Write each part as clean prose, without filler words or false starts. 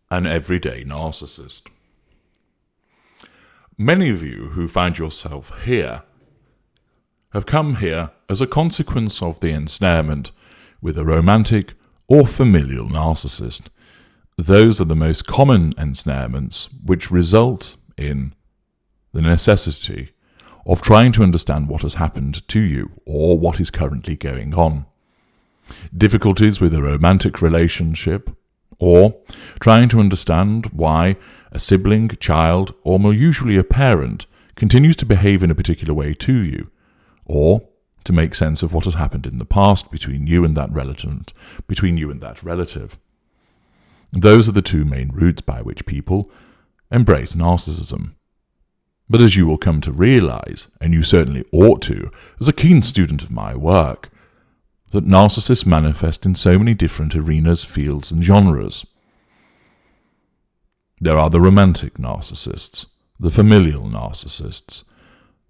An everyday narcissist. Many of you who find yourself here have come here as a consequence of the ensnarement with a romantic or familial narcissist. Those are the most common ensnarements which result in the necessity of trying to understand what has happened to you or what is currently going on. Difficulties with a romantic relationship, or trying to understand why a sibling, child, or more usually a parent continues to behave in a particular way to you, or to make sense of what has happened in the past between you and that relative. Those are the two main routes by which people embrace narcissism. But as you will come to realize, and you certainly ought to, as a keen student of my work, that narcissists manifest in so many different arenas, fields, and genres. There are the romantic narcissists, the familial narcissists,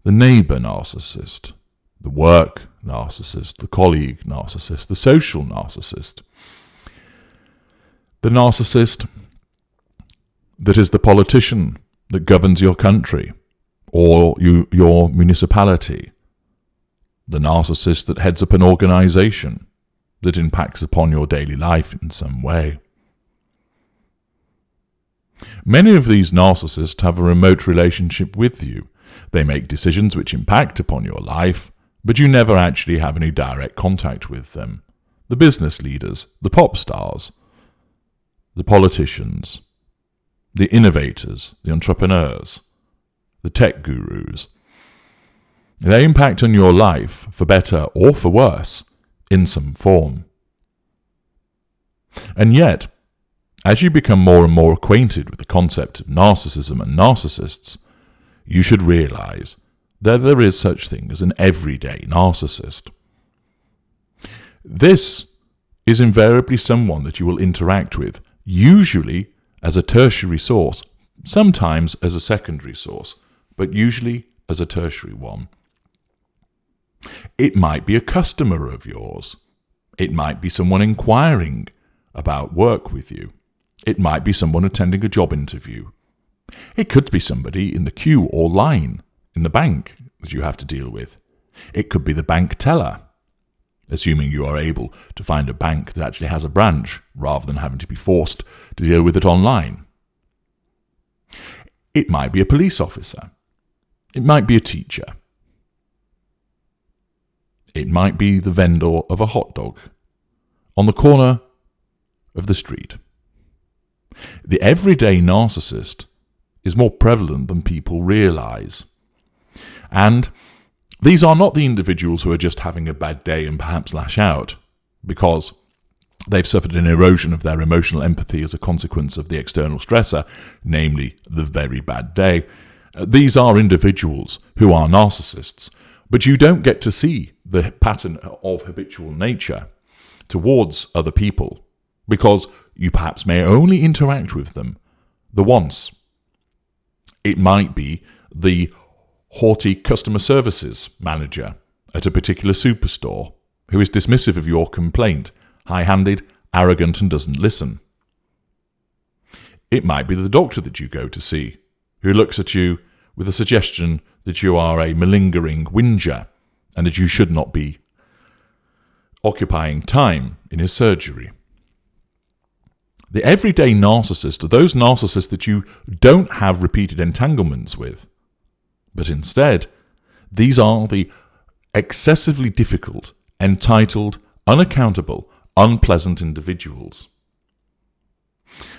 the neighbor narcissist, the work narcissist, the colleague narcissist, the social narcissist, the narcissist that is the politician that governs your country or your municipality, the narcissist that heads up an organization that impacts upon your daily life in some way. Many of these narcissists have a remote relationship with you. They make decisions which impact upon your life, but you never actually have any direct contact with them. The business leaders, the pop stars, the politicians, the innovators, the entrepreneurs, the tech gurus. They impact on your life, for better or for worse, in some form. And yet, as you become more and more acquainted with the concept of narcissism and narcissists, you should realize that there is such thing as an everyday narcissist. This is invariably someone that you will interact with, usually as a tertiary source, sometimes as a secondary source, but usually as a tertiary one. It might be a customer of yours. It might be someone inquiring about work with you. It might be someone attending a job interview. It could be somebody in the queue or line in the bank that you have to deal with. It could be the bank teller, assuming you are able to find a bank that actually has a branch rather than having to be forced to deal with it online. It might be a police officer. It might be a teacher. It might be the vendor of a hot dog on the corner of the street. The everyday narcissist is more prevalent than people realize. And these are not the individuals who are just having a bad day and perhaps lash out because they've suffered an erosion of their emotional empathy as a consequence of the external stressor, namely the very bad day. These are individuals who are narcissists, but you don't get to see the pattern of habitual nature towards other people because you perhaps may only interact with them the once. It might be the haughty customer services manager at a particular superstore who is dismissive of your complaint, high-handed, arrogant, and doesn't listen. It might be the doctor that you go to see who looks at you with a suggestion that you are a malingering whinger and that you should not be occupying time in his surgery. The everyday narcissist are those narcissists that you don't have repeated entanglements with, but instead, these are the excessively difficult, entitled, unaccountable, unpleasant individuals.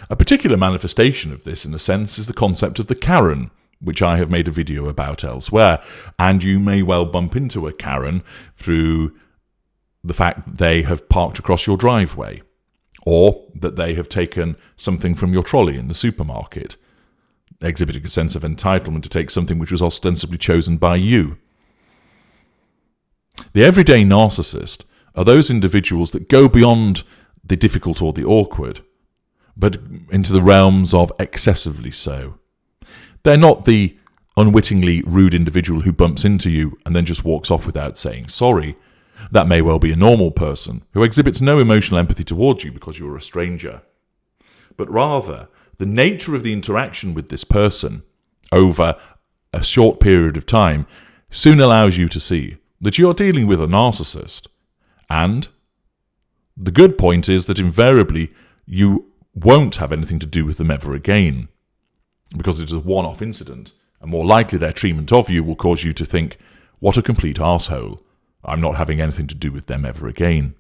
A particular manifestation of this, in a sense, is the concept of the Karen, which I have made a video about elsewhere, and you may well bump into a Karen through the fact that they have parked across your driveway, or that they have taken something from your trolley in the supermarket, exhibiting a sense of entitlement to take something which was ostensibly chosen by you. The everyday narcissist are those individuals that go beyond the difficult or the awkward, but into the realms of excessively so. They're not the unwittingly rude individual who bumps into you and then just walks off without saying sorry. That may well be a normal person who exhibits no emotional empathy towards you because you're a stranger. But rather, the nature of the interaction with this person over a short period of time soon allows you to see that you're dealing with a narcissist. And the good point is that invariably you won't have anything to do with them ever again, because it is a one-off incident, and more likely their treatment of you will cause you to think, what a complete arsehole, I'm not having anything to do with them ever again.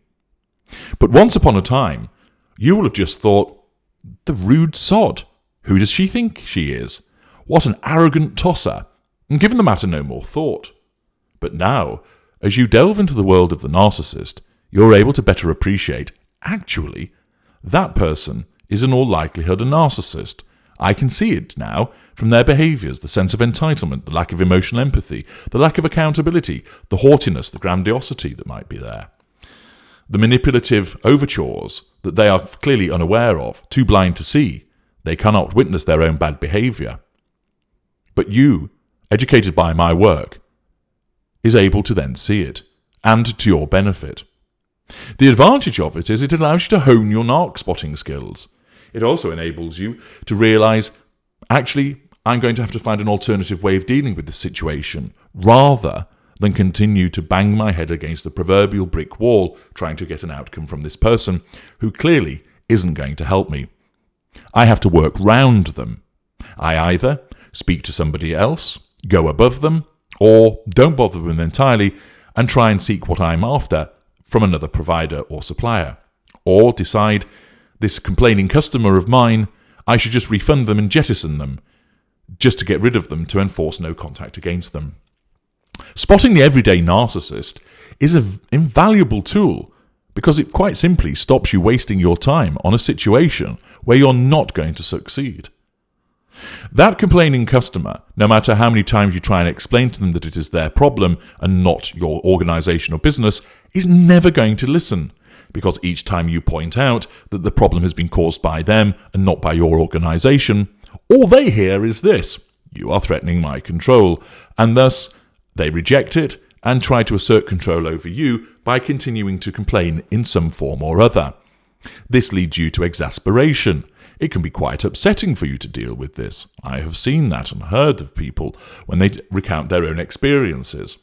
But once upon a time, you will have just thought, the rude sod, who does she think she is? What an arrogant tosser, and given the matter no more thought. But now, as you delve into the world of the narcissist, you're able to better appreciate, actually, that person is in all likelihood a narcissist. I can see it now from their behaviours, the sense of entitlement, the lack of emotional empathy, the lack of accountability, the haughtiness, the grandiosity that might be there. The manipulative overtures that they are clearly unaware of, too blind to see. They cannot witness their own bad behaviour. But you, educated by my work, is able to then see it, and to your benefit. The advantage of it is it allows you to hone your narc spotting skills. It also enables you to realise, actually, I'm going to have to find an alternative way of dealing with this situation, rather than continue to bang my head against the proverbial brick wall trying to get an outcome from this person who clearly isn't going to help me. I have to work round them. I either speak to somebody else, go above them, or don't bother them entirely and try and seek what I'm after from another provider or supplier, or decide this complaining customer of mine, I should just refund them and jettison them, just to get rid of them to enforce no contact against them. Spotting the everyday narcissist is an invaluable tool because it quite simply stops you wasting your time on a situation where you're not going to succeed. That complaining customer, no matter how many times you try and explain to them that it is their problem and not your organisation or business, is never going to listen, because each time you point out that the problem has been caused by them and not by your organisation, all they hear is this: you are threatening my control, and thus they reject it and try to assert control over you by continuing to complain in some form or other. This leads you to exasperation. It can be quite upsetting for you to deal with this. I have seen that and heard of people when they recount their own experiences.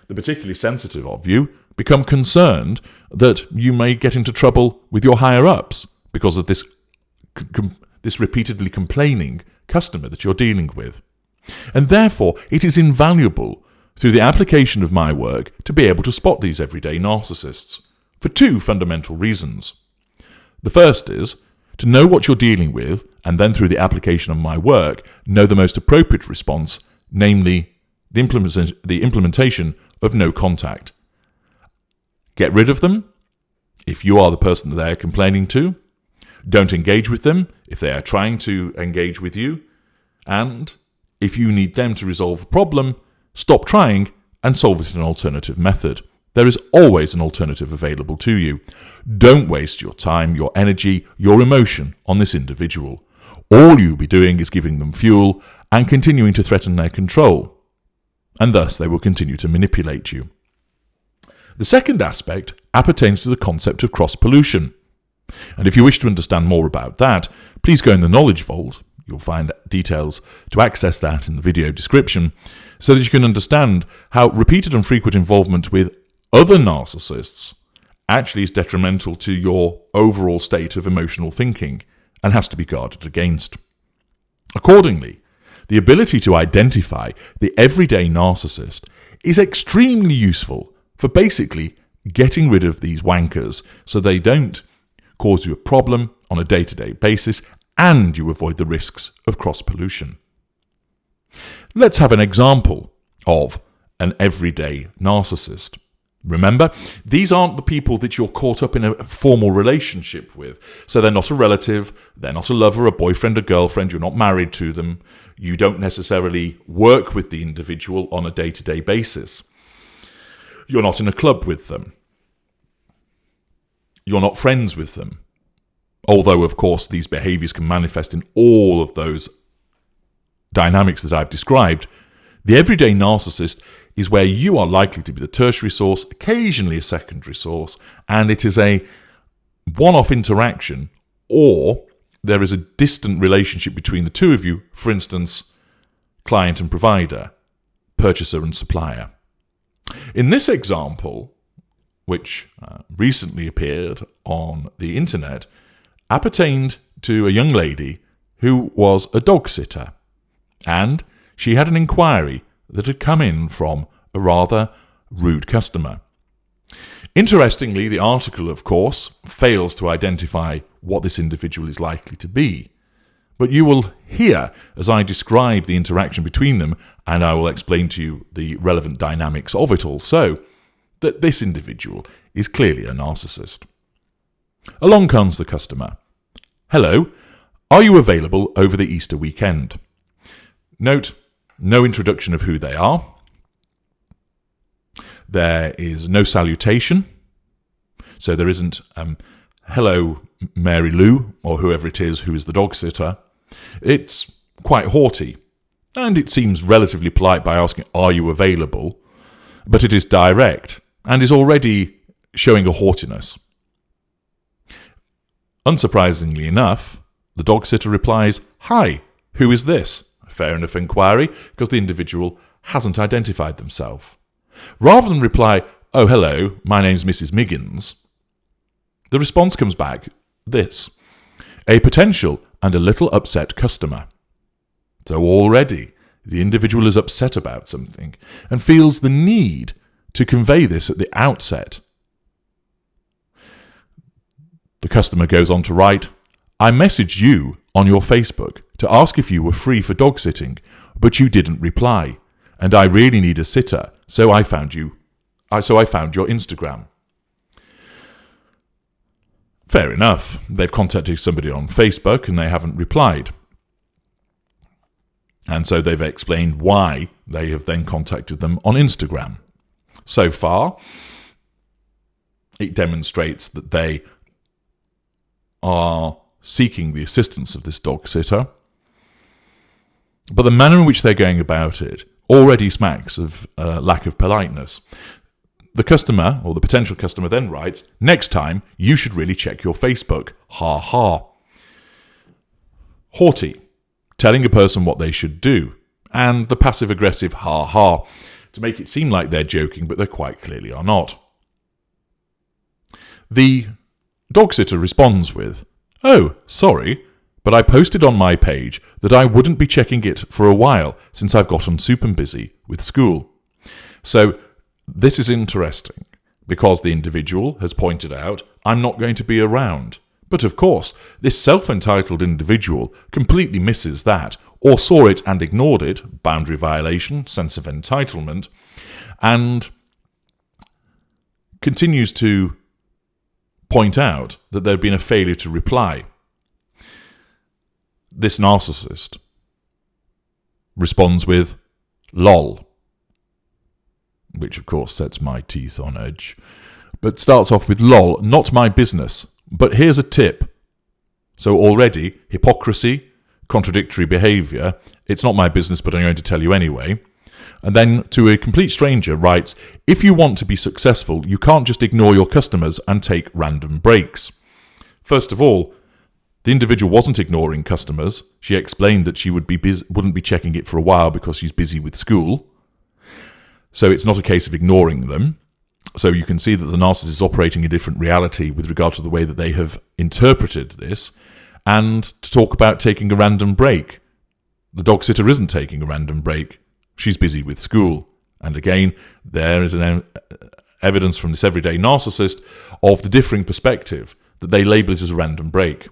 The particularly sensitive of you become concerned that you may get into trouble with your higher-ups because of this repeatedly complaining customer that you're dealing with. And therefore, it is invaluable through the application of my work to be able to spot these everyday narcissists for two fundamental reasons. The first is to know what you're dealing with, and then through the application of my work, know the most appropriate response, namely the implementation of no contact. Get rid of them if you are the person that they are complaining to. Don't engage with them if they are trying to engage with you. And if you need them to resolve a problem, stop trying and solve it in an alternative method. There is always an alternative available to you. Don't waste your time, your energy, your emotion on this individual. All you'll be doing is giving them fuel and continuing to threaten their control. And thus they will continue to manipulate you. The second aspect appertains to the concept of cross-pollution. And if you wish to understand more about that, please go in the Knowledge Vault. You'll find details to access that in the video description, so that you can understand how repeated and frequent involvement with other narcissists actually is detrimental to your overall state of emotional thinking and has to be guarded against. Accordingly, the ability to identify the everyday narcissist is extremely useful for basically getting rid of these wankers so they don't cause you a problem on a day-to-day basis and you avoid the risks of cross-pollution. Let's have an example of an everyday narcissist. Remember, these aren't the people that you're caught up in a formal relationship with. So they're not a relative, they're not a lover, a boyfriend, a girlfriend, you're not married to them. You don't necessarily work with the individual on a day-to-day basis. You're not in a club with them. You're not friends with them. Although, of course, these behaviours can manifest in all of those dynamics that I've described, the everyday narcissist is where you are likely to be the tertiary source, occasionally a secondary source, and it is a one-off interaction, or there is a distant relationship between the two of you, for instance, client and provider, purchaser and supplier. In this example, which recently appeared on the internet, appertained to a young lady who was a dog sitter, and she had an inquiry that had come in from a rather rude customer. Interestingly, the article, of course, fails to identify what this individual is likely to be. But you will hear as I describe the interaction between them, and I will explain to you the relevant dynamics of it also, that this individual is clearly a narcissist. Along comes the customer. Hello, are you available over the Easter weekend? Note, no introduction of who they are. There is no salutation. So there isn't, hello, Mary Lou, or whoever it is who is the dog sitter. It's quite haughty, and it seems relatively polite by asking, are you available? But it is direct, and is already showing a haughtiness. Unsurprisingly enough, the dog sitter replies, hi, who is this? Fair enough inquiry, because the individual hasn't identified themselves. Rather than reply, oh hello, my name's Mrs. Miggins, the response comes back, this, a potential and a little upset customer. So already the individual is upset about something and feels the need to convey this at the outset. The customer goes on to write, I messaged you on your Facebook to ask if you were free for dog sitting, but you didn't reply, and I really need a sitter, so I found your Instagram. Fair enough. They've contacted somebody on Facebook and they haven't replied. And so they've explained why they have then contacted them on Instagram. So far, it demonstrates that they are seeking the assistance of this dog sitter. But the manner in which they're going about it already smacks of lack of politeness. The customer, or the potential customer, then writes, next time you should really check your Facebook. Ha ha. Haughty, telling a person what they should do, and the passive-aggressive ha ha, to make it seem like they're joking, but they quite clearly are not. The dog sitter responds with, oh, sorry, but I posted on my page that I wouldn't be checking it for a while since I've gotten super busy with school. So this is interesting because the individual has pointed out, I'm not going to be around. But of course, this self-entitled individual completely misses that, or saw it and ignored it, boundary violation, sense of entitlement, and continues to point out that there had been a failure to reply. This narcissist responds with, lol, which of course sets my teeth on edge, but starts off with lol, not my business, but here's a tip. So already, hypocrisy, contradictory behaviour, it's not my business but I'm going to tell you anyway. And then to a complete stranger writes, if you want to be successful, you can't just ignore your customers and take random breaks. First of all, the individual wasn't ignoring customers. She explained that she wouldn't be checking it for a while because she's busy with school. So it's not a case of ignoring them. So you can see that the narcissist is operating a different reality with regard to the way that they have interpreted this. And to talk about taking a random break. The dog sitter isn't taking a random break. She's busy with school. And again, there is an evidence from this everyday narcissist of the differing perspective that they label it as a random break.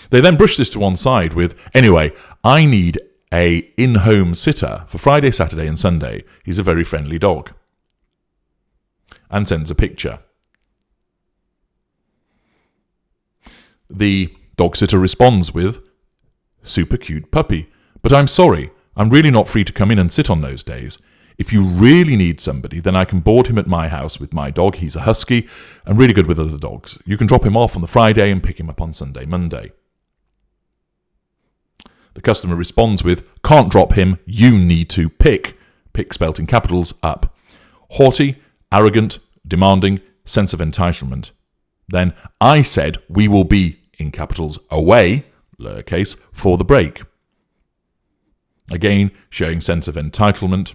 They then brush this to one side with, anyway, I need a in-home sitter for Friday, Saturday and Sunday. He's a very friendly dog. And sends a picture. The dog sitter responds with, super cute puppy, but I'm sorry, I'm really not free to come in and sit on those days. If you really need somebody, then I can board him at my house with my dog. He's a husky and really good with other dogs. You can drop him off on the Friday and pick him up on Sunday, Monday. The customer responds with, can't drop him, you need to pick spelt in capitals, up. Haughty, arrogant, demanding, sense of entitlement. Then, I said we will be, in capitals, away, lowercase, for the break. Again, showing sense of entitlement.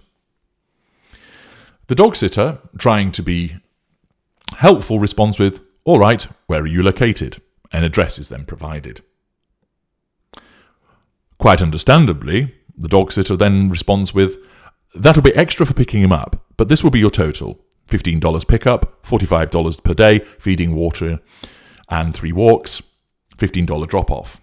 The dog sitter, trying to be helpful, responds with, "All right, where are you located?" An address is then provided. Quite understandably, the dog sitter then responds with, "That'll be extra for picking him up, but this will be your total. $15 pickup, $45 per day, feeding, water, and 3 walks, $15 drop-off."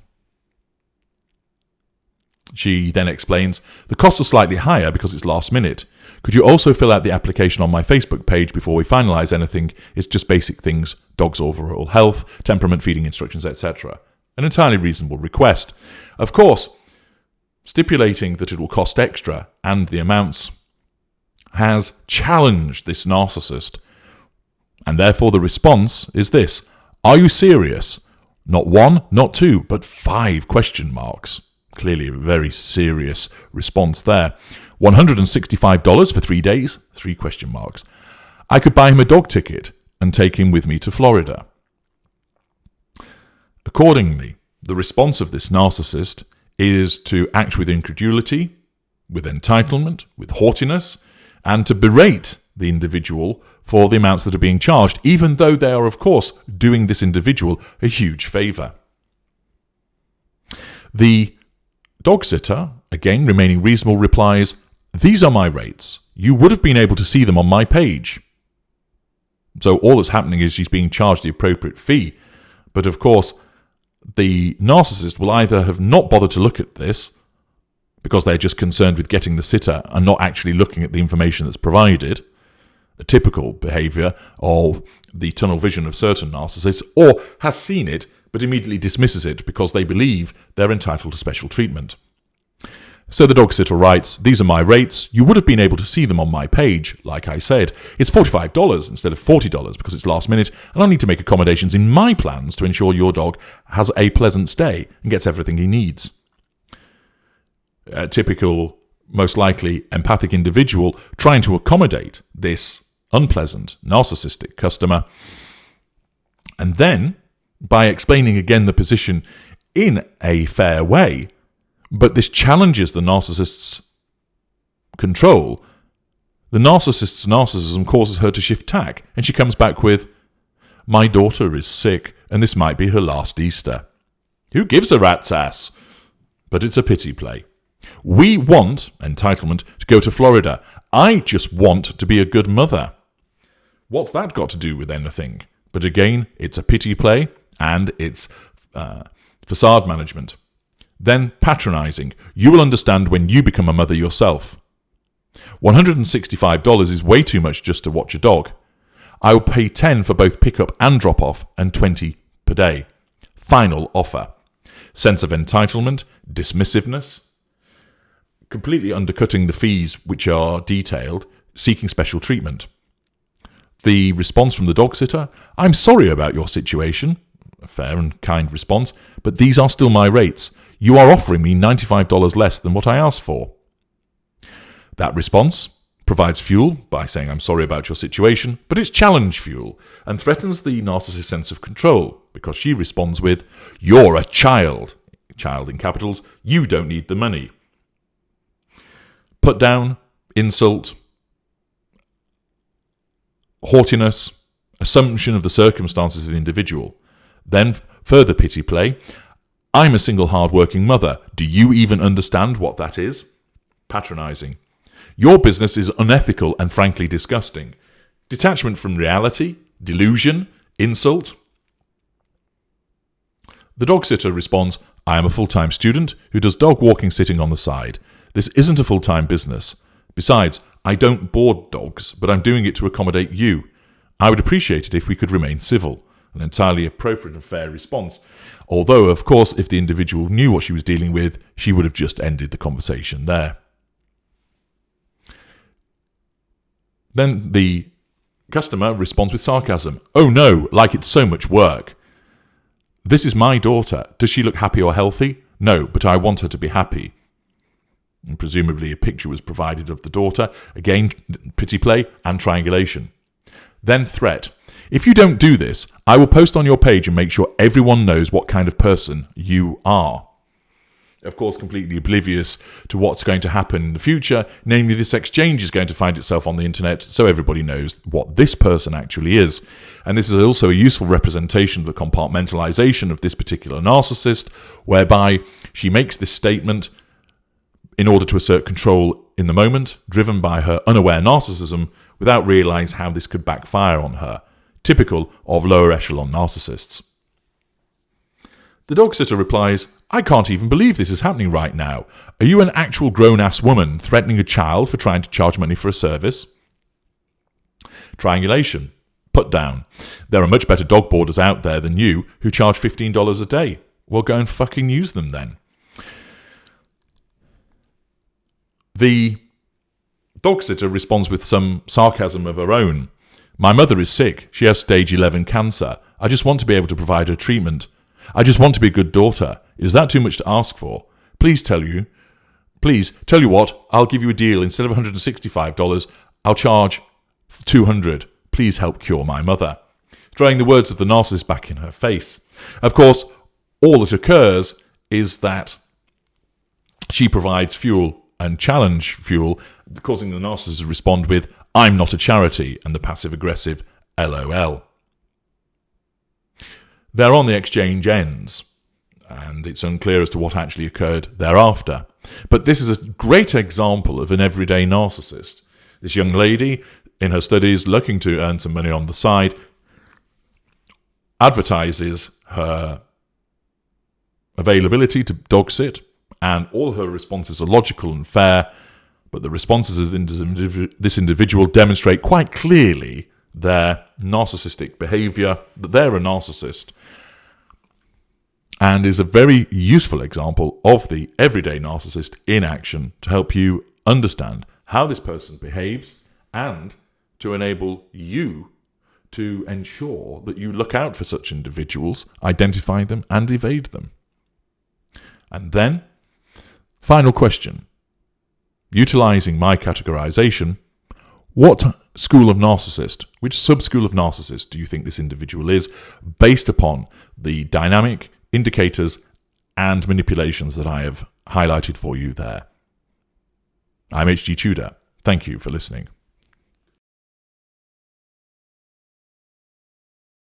She then explains, "The costs are slightly higher because it's last minute. Could you also fill out the application on my Facebook page before we finalise anything? It's just basic things, dog's overall health, temperament, feeding instructions, etc." An entirely reasonable request. Of course, stipulating that it will cost extra and the amounts has challenged this narcissist. And therefore the response is this: "Are you serious? Not 1, not 2, but 5 question marks." Clearly a very serious response there. $165 for 3 days, 3 question marks. "I could buy him a dog ticket and take him with me to Florida." Accordingly, the response of this narcissist is to act with incredulity, with entitlement, with haughtiness, and to berate the individual for the amounts that are being charged, even though they are, of course, doing this individual a huge favour. The dog sitter, again remaining reasonable, replies, "These are my rates. You would have been able to see them on my page." So all that's happening is she's being charged the appropriate fee. But of course, the narcissist will either have not bothered to look at this because they're just concerned with getting the sitter and not actually looking at the information that's provided, a typical behaviour of the tunnel vision of certain narcissists, or has seen it but immediately dismisses it because they believe they're entitled to special treatment. So the dog sitter writes, "These are my rates. You would have been able to see them on my page. Like I said, it's $45 instead of $40 because it's last minute, and I'll need to make accommodations in my plans to ensure your dog has a pleasant stay and gets everything he needs." A typical, most likely empathic individual trying to accommodate this unpleasant, narcissistic customer. And then, by explaining again the position in a fair way, but this challenges the narcissist's control, the narcissist's narcissism causes her to shift tack, and she comes back with, "My daughter is sick, and this might be her last Easter." Who gives a rat's ass? But it's a pity play. We want, entitlement, to go to Florida. I just want to be a good mother. What's that got to do with anything? But again, it's a pity play, and it's facade management. Then patronising. "You will understand when you become a mother yourself." $165 is way too much just to watch a dog. I will pay 10 for both pick-up and drop-off, and 20 per day. Final offer. Sense of entitlement, dismissiveness, completely undercutting the fees which are detailed, seeking special treatment. The response from the dog sitter: "I'm sorry about your situation." A fair and kind response, "but these are still my rates. You are offering me $95 less than what I asked for." That response provides fuel by saying, "I'm sorry about your situation," but it's challenge fuel and threatens the narcissist's sense of control because she responds with, "You're a child," child in capitals, "you don't need the money." Put down, insult, haughtiness, assumption of the circumstances of the individual. Then further pity play. "I'm a single hard-working mother. Do you even understand what that is?" Patronising. "Your business is unethical and frankly disgusting." Detachment from reality, delusion, insult. The dog sitter responds, "I am a full-time student who does dog walking sitting on the side. This isn't a full-time business. Besides, I don't board dogs, but I'm doing it to accommodate you. I would appreciate it if we could remain civil." An entirely appropriate and fair response. Although, of course, if the individual knew what she was dealing with, she would have just ended the conversation there. Then the customer responds with sarcasm. "Oh no, like it's so much work. This is my daughter. Does she look happy or healthy? No, but I want her to be happy." And presumably a picture was provided of the daughter. Again, pity play and triangulation. Then threat. "If you don't do this, I will post on your page and make sure everyone knows what kind of person you are." of course, completely oblivious to what's going to happen in the future. Namely, this exchange is going to find itself on the internet, so everybody knows what this person actually is. And this is also a useful representation of the compartmentalization of this particular narcissist, whereby she makes this statement in order to assert control in the moment, driven by her unaware narcissism, without realizing how this could backfire on her. Typical of lower echelon narcissists. The dog sitter replies, "I can't even believe this is happening right now. Are you an actual grown-ass woman threatening a child for trying to charge money for a service?" Triangulation. Put down. There are much better dog boarders out there than you who charge $15 a day. Well, go and fucking use them then. The dog sitter responds with some sarcasm of her own. "My mother is sick. She has stage 11 cancer. I just want to be able to provide her treatment. I just want to be a good daughter. Is that too much to ask for? Please tell you what, I'll give you a deal. Instead of $165, I'll charge $200. Please help cure my mother." Throwing the words of the narcissist back in her face. Of course, all that occurs is that she provides fuel and challenge fuel, causing the narcissist to respond with, "I'm not a charity," and the passive-aggressive LOL. Thereon the exchange ends, and it's unclear as to what actually occurred thereafter. But this is a great example of an everyday narcissist. This young lady, in her studies, looking to earn some money on the side, advertises her availability to dog sit, and all her responses are logical and fair, but the responses of this individual demonstrate quite clearly their narcissistic behaviour, that they're a narcissist, and is a very useful example of the everyday narcissist in action to help you understand how this person behaves and to enable you to ensure that you look out for such individuals, identify them and evade them. And then, final question. Utilising my categorisation, what school of narcissist, which sub-school of narcissist do you think this individual is, based upon the dynamic indicators and manipulations that I have highlighted for you there? I'm HG Tudor. Thank you for listening.